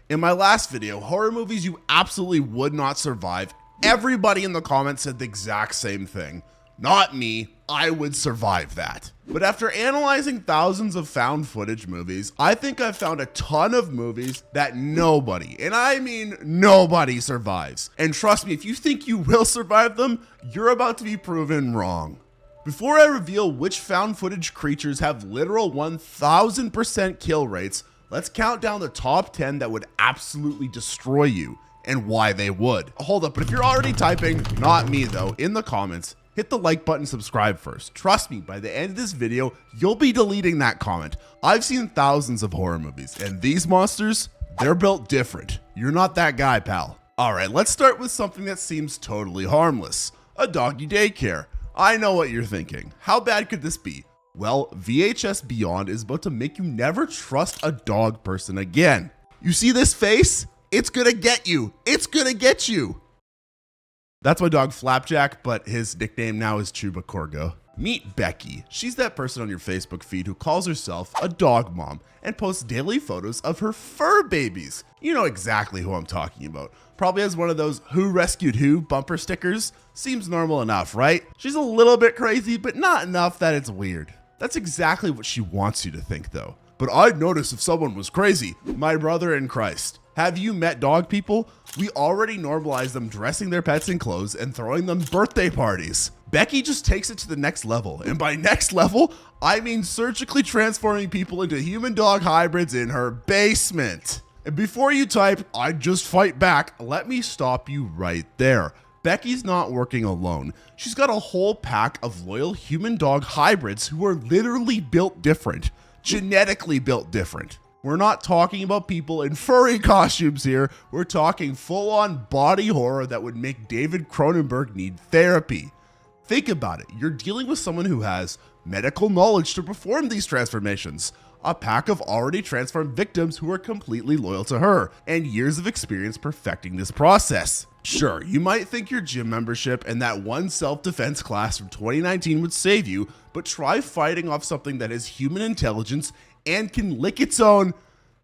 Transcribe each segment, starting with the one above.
In my last video, horror movies you absolutely would not survive, everybody in the comments said the exact same thing. Not me, I would survive that. But after analyzing thousands of found footage movies, I think I've found a ton of movies that nobody, and I mean nobody, survives. And trust me, if you think you will survive them, you're about to be proven wrong. Before I reveal which found footage creatures have literal 1000% kill rates, let's count down the top 10 that would absolutely destroy you and why they would. Hold up, but if you're already typing, not me though, in the comments, hit the like button, subscribe first. Trust me, by the end of this video, you'll be deleting that comment. I've seen thousands of horror movies, and these monsters, they're built different. You're not that guy, pal. All right, let's start with something that seems totally harmless, a doggy daycare. I know what you're thinking. How bad could this be? Well, VHS Beyond is about to make you never trust a dog person again. You see this face? It's gonna get you. It's gonna get you. That's my dog Flapjack, but his nickname now is Chupacabro. Meet Becky. She's that person on your Facebook feed who calls herself a dog mom and posts daily photos of her fur babies. You know exactly who I'm talking about. Probably has one of those "Who Rescued Who" bumper stickers. Seems normal enough, right? She's a little bit crazy, but not enough that it's weird. That's exactly what she wants you to think though. But I'd notice if someone was crazy. My brother in Christ. Have you met dog people? We already normalized them dressing their pets in clothes and throwing them birthday parties. Becky just takes it to the next level. And by next level, I mean surgically transforming people into human dog hybrids in her basement. And before you type, "I'd just fight back," let me stop you right there. Becky's not working alone. She's got a whole pack of loyal human dog hybrids who are literally built different, genetically built different. We're not talking about people in furry costumes here. We're talking full-on body horror that would make David Cronenberg need therapy. Think about it. You're dealing with someone who has medical knowledge to perform these transformations, a pack of already transformed victims who are completely loyal to her, and years of experience perfecting this process. Sure, you might think your gym membership and that one self-defense class from 2019 would save you, but try fighting off something that has human intelligence and can lick its own.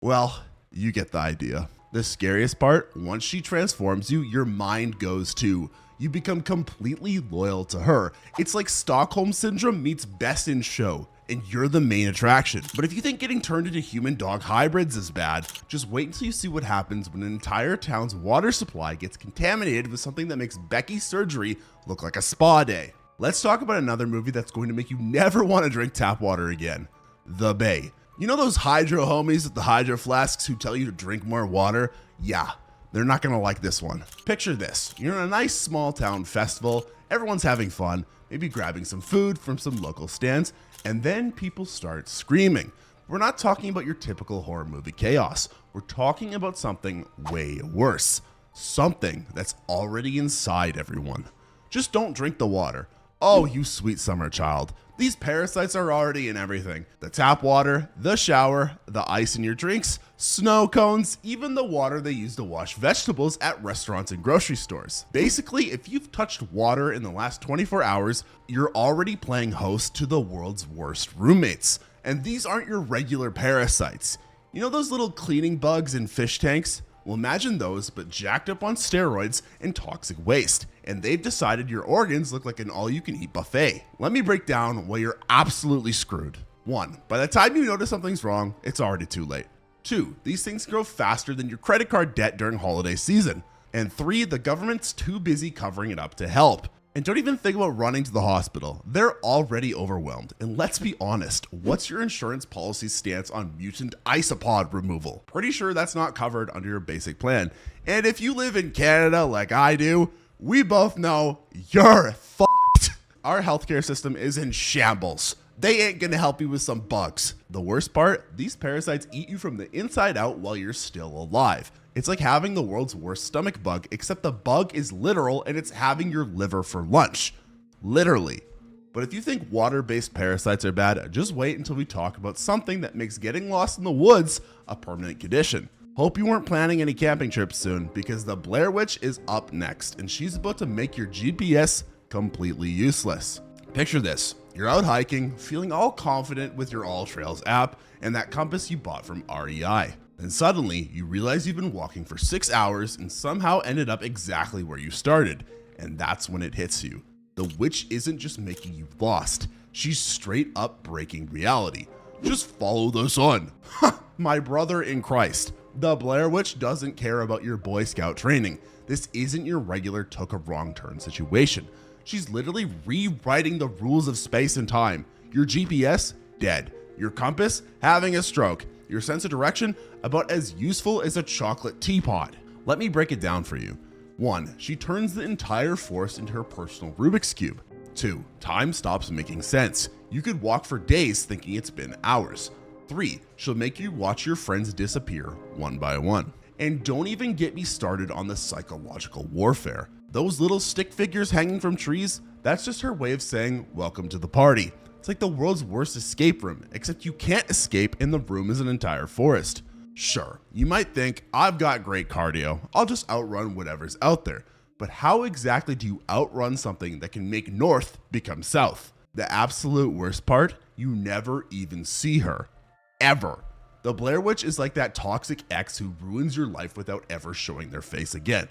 Well, you get the idea. The scariest part, once she transforms you, your mind goes too. You become completely loyal to her. It's like Stockholm Syndrome meets Best in Show, and you're the main attraction. But if you think getting turned into human dog hybrids is bad, just wait until you see what happens when an entire town's water supply gets contaminated with something that makes Becky's surgery look like a spa day. Let's talk about another movie that's going to make you never want to drink tap water again. The Bay. You know those hydro homies with the hydro flasks who tell you to drink more water? Yeah, they're not gonna like this one. Picture this, you're in a nice small town festival, everyone's having fun, maybe grabbing some food from some local stands, and then people start screaming. We're not talking about your typical horror movie chaos. We're talking about something way worse. Something that's already inside everyone. Just don't drink the water. Oh, you sweet summer child. These parasites are already in everything. The tap water, the shower, the ice in your drinks, snow cones, even the water they use to wash vegetables at restaurants and grocery stores. Basically, if you've touched water in the last 24 hours, you're already playing host to the world's worst roommates. And these aren't your regular parasites. You know those little cleaning bugs in fish tanks? Well, imagine those, but jacked up on steroids and toxic waste. And they've decided your organs look like an all-you-can-eat buffet. Let me break down why you're absolutely screwed. 1. By the time you notice something's wrong, it's already too late. 2. These things grow faster than your credit card debt during holiday season. And 3. The government's too busy covering it up to help. And don't even think about running to the hospital. They're already overwhelmed. And let's be honest, what's your insurance policy's stance on mutant isopod removal? Pretty sure that's not covered under your basic plan. And if you live in Canada like I do, we both know you're fucked. Our healthcare system is in shambles. They ain't gonna help you with some bugs. The worst part, these parasites eat you from the inside out while you're still alive. It's like having the world's worst stomach bug, except the bug is literal and it's having your liver for lunch. Literally. But if you think water-based parasites are bad, just wait until we talk about something that makes getting lost in the woods a permanent condition. Hope you weren't planning any camping trips soon, because the Blair Witch is up next and she's about to make your GPS completely useless. Picture this, you're out hiking, feeling all confident with your All Trails app and that compass you bought from REI. Then suddenly, you realize you've been walking for 6 hours and somehow ended up exactly where you started. And that's when it hits you. The witch isn't just making you lost, she's straight up breaking reality. Just follow the sun. My brother in Christ. The Blair Witch doesn't care about your Boy Scout training. This isn't your regular took a wrong turn situation. She's literally rewriting the rules of space and time. Your GPS, dead. Your compass, having a stroke. Your sense of direction, about as useful as a chocolate teapot. Let me break it down for you. 1. She turns the entire forest into her personal Rubik's Cube. 2. Time stops making sense. You could walk for days thinking it's been hours. 3. She'll make you watch your friends disappear one by one. And don't even get me started on the psychological warfare. Those little stick figures hanging from trees, that's just her way of saying, welcome to the party. It's like the world's worst escape room, except you can't escape and the room is an entire forest. Sure, you might think, I've got great cardio, I'll just outrun whatever's out there. But how exactly do you outrun something that can make north become south? The absolute worst part, you never even see her. Ever. The Blair Witch is like that toxic ex who ruins your life without ever showing their face again.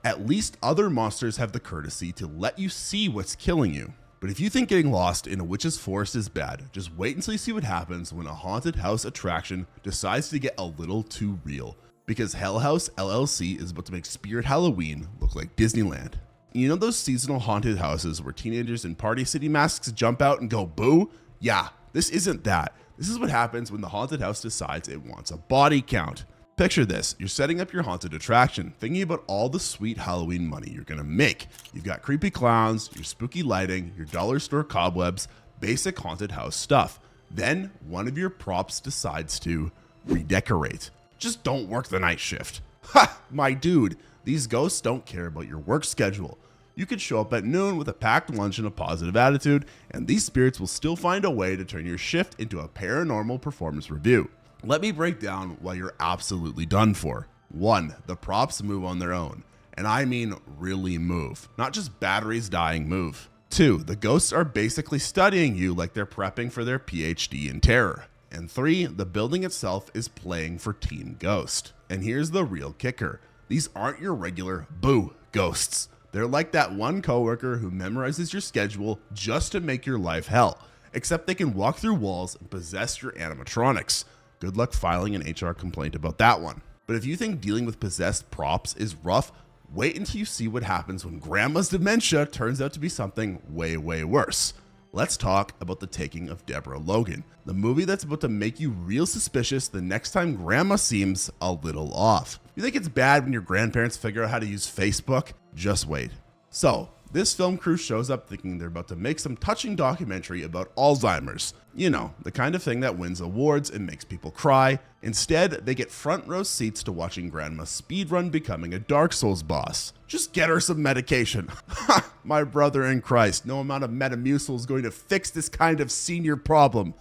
At least other monsters have the courtesy to let you see what's killing you. But if you think getting lost in a witch's forest is bad, just wait until you see what happens when a haunted house attraction decides to get a little too real. Because House LLC is about to make Spirit Halloween look like Disneyland. You know those seasonal haunted houses where teenagers in Party City masks jump out and go boo? Yeah, this isn't that. This is what happens when the haunted house decides it wants a body count. Picture this, you're setting up your haunted attraction, thinking about all the sweet Halloween money you're gonna make. You've got creepy clowns, your spooky lighting, your dollar store cobwebs, basic haunted house stuff. Then one of your props decides to redecorate. Just don't work the night shift. Ha, my dude, these ghosts don't care about your work schedule. You could show up at noon with a packed lunch and a positive attitude, and these spirits will still find a way to turn your shift into a paranormal performance review. Let me break down why you're absolutely done for. 1. The props move on their own. And I mean really move, not just batteries dying move. 2. The ghosts are basically studying you like they're prepping for their PhD in terror. And 3. The building itself is playing for Team Ghost. And here's the real kicker. These aren't your regular boo ghosts. They're like that one coworker who memorizes your schedule just to make your life hell. Except they can walk through walls and possess your animatronics. Good luck filing an HR complaint about that one. But if you think dealing with possessed props is rough, wait until you see what happens when grandma's dementia turns out to be something way, way worse. Let's talk about The Taking of Deborah Logan, the movie that's about to make you real suspicious the next time grandma seems a little off. You think it's bad when your grandparents figure out how to use Facebook? Just wait. So, this film crew shows up thinking they're about to make some touching documentary about Alzheimer's. You know, the kind of thing that wins awards and makes people cry. Instead, they get front row seats to watching grandma speedrun becoming a Dark Souls boss. Just get her some medication. My brother in Christ, no amount of Metamucil is going to fix this kind of senior problem.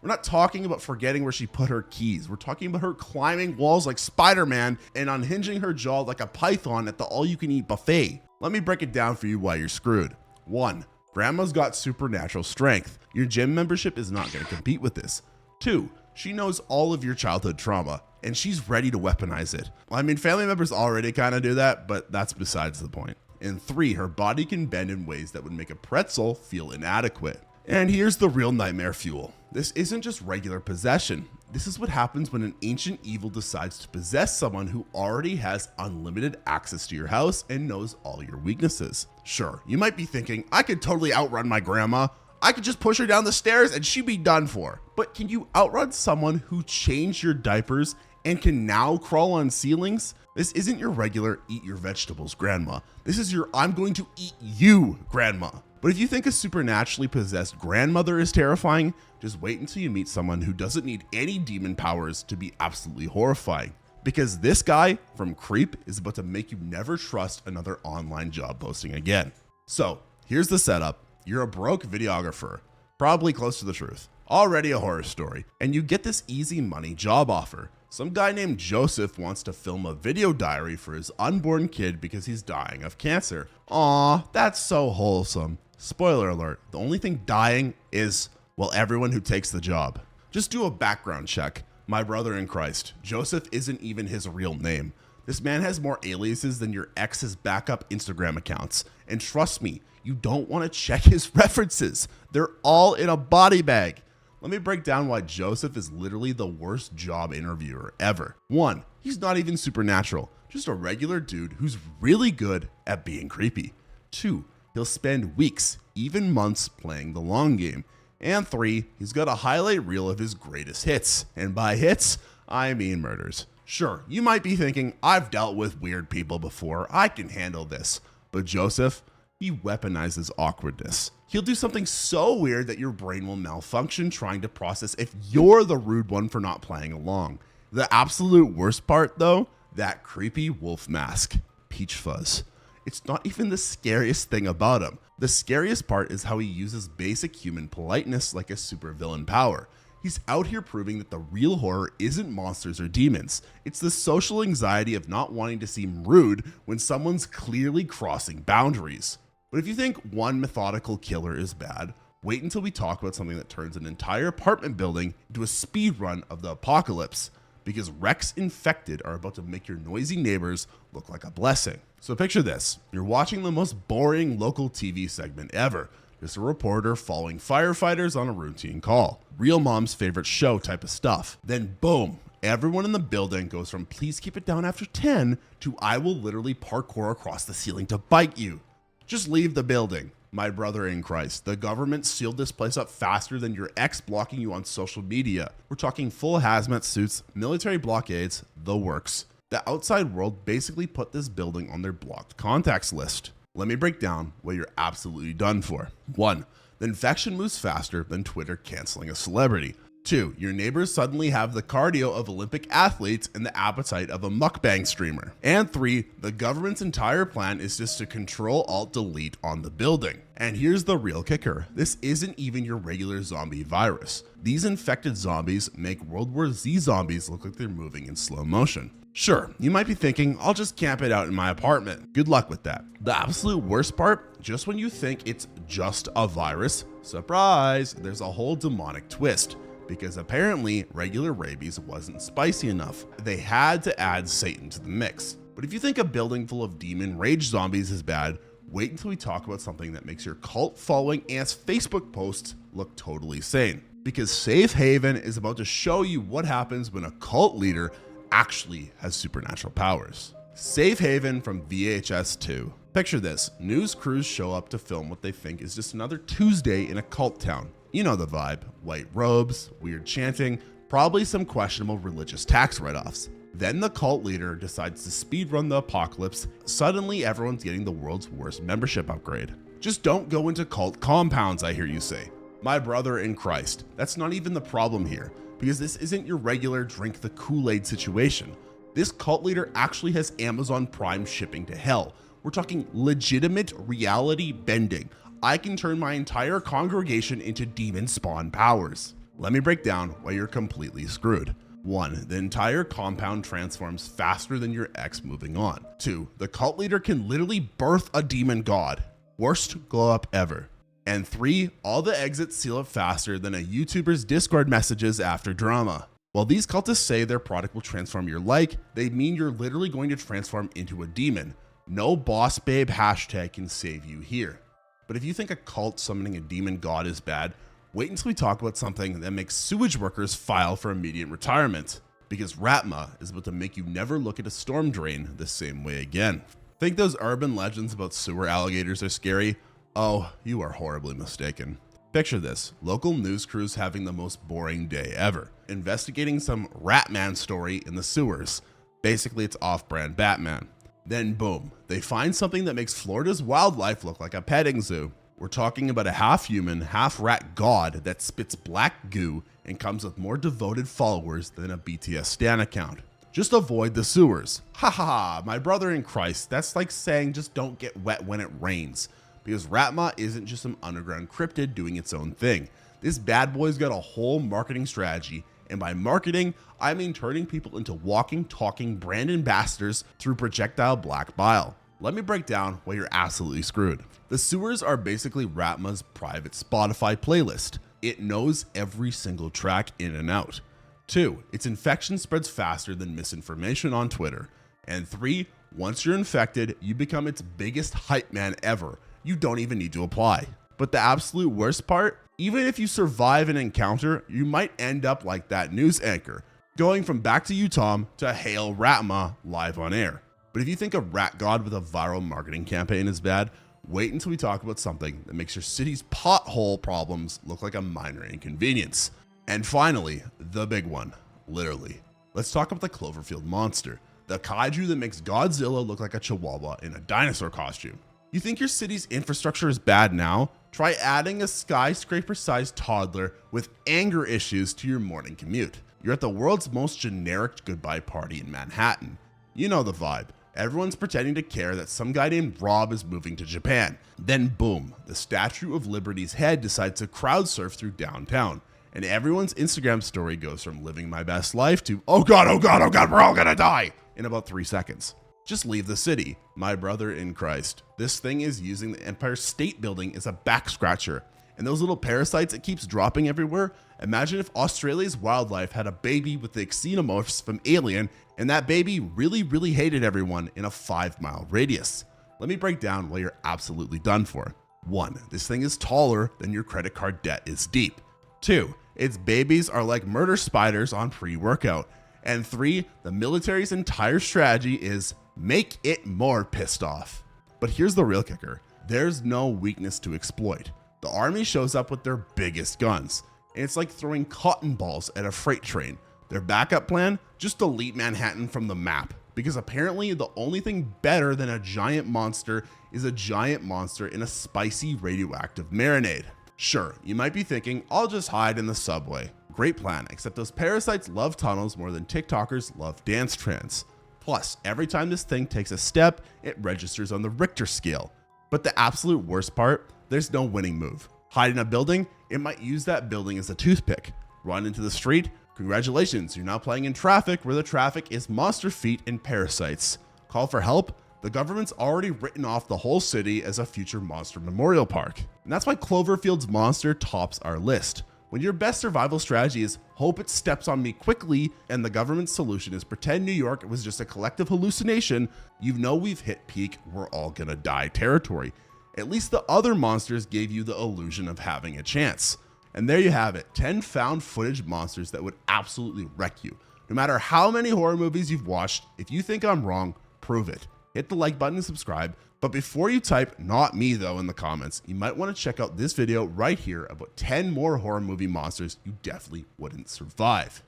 We're not talking about forgetting where she put her keys. We're talking about her climbing walls like Spider-Man and unhinging her jaw like a python at the all-you-can-eat buffet. Let me break it down for you why you're screwed. 1. Grandma's got supernatural strength. Your gym membership is not going to compete with this. 2. She knows all of your childhood trauma, and she's ready to weaponize it. Well, I mean, family members already kind of do that, but that's besides the point. And 3. Her body can bend in ways that would make a pretzel feel inadequate. And here's the real nightmare fuel. This isn't just regular possession. This is what happens when an ancient evil decides to possess someone who already has unlimited access to your house and knows all your weaknesses. Sure, you might be thinking, I could totally outrun my grandma. I could just push her down the stairs and she'd be done for. But can you outrun someone who changed your diapers and can now crawl on ceilings? This isn't your regular eat your vegetables grandma. This is your I'm going to eat you grandma. But if you think a supernaturally possessed grandmother is terrifying, just wait until you meet someone who doesn't need any demon powers to be absolutely horrifying. Because this guy from Creep is about to make you never trust another online job posting again. So here's the setup. You're a broke videographer, probably close to the truth, already a horror story, and you get this easy money job offer. Some guy named Joseph wants to film a video diary for his unborn kid because he's dying of cancer. Aw, that's so wholesome. Spoiler alert, the only thing dying is, well, everyone who takes the job. Just do a background check. My brother in Christ, Joseph isn't even his real name. This man has more aliases than your ex's backup Instagram accounts. And trust me, you don't want to check his references. They're all in a body bag. Let me break down why Joseph is literally the worst job interviewer ever. 1, he's not even supernatural, just a regular dude who's really good at being creepy. 2, he'll spend weeks, even months playing the long game. And 3, he's got a highlight reel of his greatest hits. And by hits, I mean murders. Sure, you might be thinking, I've dealt with weird people before, I can handle this. But Joseph, he weaponizes awkwardness. He'll do something so weird that your brain will malfunction trying to process if you're the rude one for not playing along. The absolute worst part though, that creepy wolf mask, Peach Fuzz. It's not even the scariest thing about him. The scariest part is how he uses basic human politeness like a supervillain power. He's out here proving that the real horror isn't monsters or demons. It's the social anxiety of not wanting to seem rude when someone's clearly crossing boundaries. But if you think one methodical killer is bad, wait until we talk about something that turns an entire apartment building into a speed run of the apocalypse. Because Rex infected are about to make your noisy neighbors look like a blessing. So picture this, you're watching the most boring local TV segment ever. Just a reporter following firefighters on a routine call. Real mom's favorite show type of stuff. Then boom, everyone in the building goes from please keep it down after 10 to I will literally parkour across the ceiling to bite you. Just leave the building. My brother in Christ, the government sealed this place up faster than your ex blocking you on social media. We're talking full hazmat suits, military blockades, the works. The outside world basically put this building on their blocked contacts list. Let me break down what you're absolutely done for. 1, the infection moves faster than Twitter canceling a celebrity. 2, your neighbors suddenly have the cardio of Olympic athletes and the appetite of a mukbang streamer. And 3, the government's entire plan is just to Control-Alt-Delete on the building. And here's the real kicker. This isn't even your regular zombie virus. These infected zombies make World War Z zombies look like they're moving in slow motion. Sure, you might be thinking, I'll just camp it out in my apartment. Good luck with that. The absolute worst part, just when you think it's just a virus, surprise, there's a whole demonic twist. Because apparently regular rabies wasn't spicy enough. They had to add Satan to the mix. But if you think a building full of demon rage zombies is bad, wait until we talk about something that makes your cult following aunt's Facebook posts look totally sane. Because Safe Haven is about to show you what happens when a cult leader actually has supernatural powers. Safe Haven from VHS 2. Picture this, news crews show up to film what they think is just another Tuesday in a cult town. You know the vibe, white robes, weird chanting, probably some questionable religious tax write-offs. Then the cult leader decides to speedrun the apocalypse. Suddenly everyone's getting the world's worst membership upgrade. Just don't go into cult compounds, I hear you say. My brother in Christ, that's not even the problem here, because this isn't your regular drink the Kool-Aid situation. This cult leader actually has Amazon Prime shipping to hell. We're talking legitimate reality bending. I can turn my entire congregation into demon spawn powers. Let me break down why you're completely screwed. 1, the entire compound transforms faster than your ex moving on. 2, the cult leader can literally birth a demon god. Worst glow up ever. And 3, all the exits seal up faster than a YouTuber's Discord messages after drama. While these cultists say their product will transform your like, they mean you're literally going to transform into a demon. No boss babe hashtag can save you here. But if you think a cult summoning a demon god is bad, wait until we talk about something that makes sewage workers file for immediate retirement. Because Ratma is about to make you never look at a storm drain the same way again. Think those urban legends about sewer alligators are scary? Oh, you are horribly mistaken. Picture this, local news crews having the most boring day ever, investigating some Ratman story in the sewers. Basically, it's off-brand Batman. Then boom, they find something that makes Florida's wildlife look like a petting zoo. We're talking about a half-human, half-rat god that spits black goo and comes with more devoted followers than a BTS stan account. Just avoid the sewers. Ha ha ha, my brother in Christ, that's like saying just don't get wet when it rains. Because Ratma isn't just some underground cryptid doing its own thing. This bad boy's got a whole marketing strategy. And by marketing, I mean turning people into walking, talking brand ambassadors through projectile black bile. Let me break down why you're absolutely screwed. The sewers are basically Ratma's private Spotify playlist. It knows every single track in and out. 2, its infection spreads faster than misinformation on Twitter. And 3, once you're infected, you become its biggest hype man ever. You don't even need to apply. But the absolute worst part, even if you survive an encounter, you might end up like that news anchor, going from back to you, Tom, to Hail Ratma live on air. But if you think a rat god with a viral marketing campaign is bad, wait until we talk about something that makes your city's pothole problems look like a minor inconvenience. And finally, the big one, literally. Let's talk about the Cloverfield monster, the kaiju that makes Godzilla look like a chihuahua in a dinosaur costume. You think your city's infrastructure is bad now? Try adding a skyscraper-sized toddler with anger issues to your morning commute. You're at the world's most generic goodbye party in Manhattan. You know the vibe. Everyone's pretending to care that some guy named Rob is moving to Japan. Then boom, the Statue of Liberty's head decides to crowd surf through downtown. And everyone's Instagram story goes from living my best life to, oh god, we're all gonna die, in about 3 seconds. Just leave the city, my brother in Christ. This thing is using the Empire State Building as a back scratcher. And those little parasites it keeps dropping everywhere, imagine if Australia's wildlife had a baby with the xenomorphs from Alien, and that baby really hated everyone in a 5-mile radius. Let me break down why you're absolutely done for. 1, this thing is taller than your credit card debt is deep. 2, its babies are like murder spiders on pre-workout. And 3, the military's entire strategy is make it more pissed off. But here's the real kicker. There's no weakness to exploit. The army shows up with their biggest guns, and it's like throwing cotton balls at a freight train. Their backup plan? Just delete Manhattan from the map, because apparently the only thing better than a giant monster is a giant monster in a spicy radioactive marinade. Sure, you might be thinking, I'll just hide in the subway. Great plan, except those parasites love tunnels more than TikTokers love dance trends. Plus, every time this thing takes a step, it registers on the Richter scale. But the absolute worst part, there's no winning move. Hide in a building, it might use that building as a toothpick. Run into the street, congratulations, you're now playing in traffic where the traffic is monster feet and parasites. Call for help? The government's already written off the whole city as a future monster memorial park. And that's why Cloverfield's monster tops our list. When your best survival strategy is hope it steps on me quickly and the government's solution is pretend New York was just a collective hallucination, you know we've hit peak we're all gonna die territory. At least the other monsters gave you the illusion of having a chance. And there you have it, 10 found footage monsters that would absolutely wreck you. No matter how many horror movies you've watched, if you think I'm wrong, prove it. Hit the like button and subscribe. But before you type "not me" though in the comments, you might want to check out this video right here about 10 more horror movie monsters you definitely wouldn't survive.